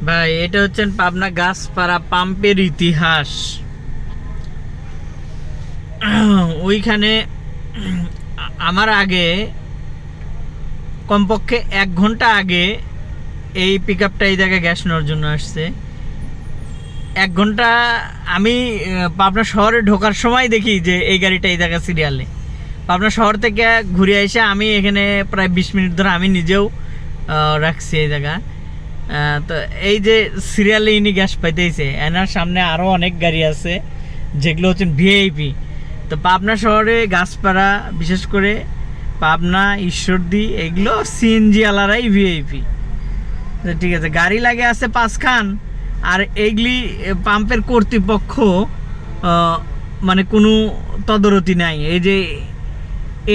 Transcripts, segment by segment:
ভাই এটা হচ্ছেন পাবনা গাছপাড়া পাম্পের ইতিহাস। ওইখানে আমার আগে কমপক্ষে 1 ঘন্টা আগে এই পিক আপটা এই জায়গায় গ্যাস নেওয়ার জন্য আসছে। 1 ঘন্টা আমি পাবনা শহরে ঢোকার সময় দেখি যে এই গাড়িটা এই জায়গায় সিরিয়ালে। পাবনা শহর থেকে ঘুরে এসে আমি এখানে প্রায় 20 মিনিট ধরে আমি নিজেও রাখছি এই জায়গা। তো এই যে সিরিয়ালে ইনি গ্যাস পাইতেছে, এনার সামনে আরও অনেক গাড়ি আছে যেগুলো হচ্ছেন ভিআইপি। তো পাবনা শহরে গাছপাড়া, বিশেষ করে পাবনা, ঈশ্বরদী, এগুলো সিএনজি আলারাই ভিআইপি। ঠিক আছে, গাড়ি লাগে আছে 5 খান, আর এইগুলি পাম্পের কর্তৃপক্ষ মানে কোনো তদারতি নাই। এই যে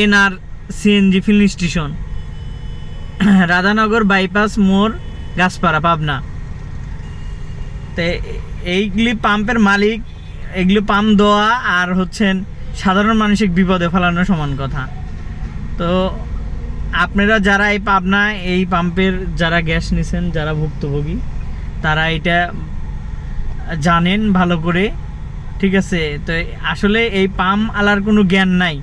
NR CNG filling station, Radhanagar bypass মোড়, গাছপাড়া, পাবনা। তো এইগুলি পাম্পের মালিক, এগুলি পাম্প দেওয়া আর হচ্ছেন সাধারণ মানসিক বিপদে ফেলানো সমান কথা। তো আপনারা যারা এই পাবনায় এই পাম্পের যারা গ্যাস নিছেন, যারা ভুক্তভোগী, তারা এটা জানেন ভালো করে। ঠিক আছে, তো আসলে এই পাম্প আলার কোনো জ্ঞান নাই।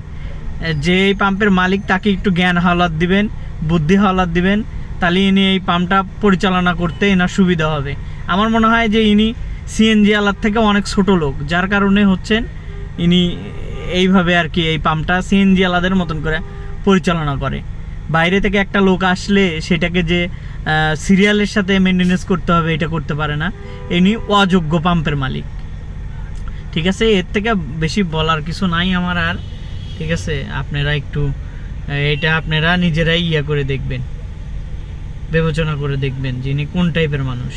যে এই পাম্পের মালিক তাকে একটু জ্ঞান হাওলাত দিবেন, বুদ্ধি হাওলাত দিবেন, তাহলে ইনি এই পাম্পটা পরিচালনা করতে এনার সুবিধা হবে। আমার মনে হয় যে ইনি সিএনজি আলার থেকে অনেক ছোট লোক, যার কারণে হচ্ছেন ইনি এইভাবে আর কি এই পাম্পটা সিএনজি আলাদের মতন করে পরিচালনা করে। বাইরে থেকে একটা লোক আসলে সেটাকে যে সিরিয়ালের সাথে মেনটেনেন্স করতে হবে এটা করতে পারে না। ইনি অযোগ্য পাম্পের মালিক। ঠিক আছে, এর থেকে বেশি বলার কিছু নাই আমার আর। ঠিক আছে, আপনারা একটু এটা আপনারা নিজেরাই করে দেখবেন, বিবেচনা করে দেখবেন যিনি কোন টাইপের মানুষ।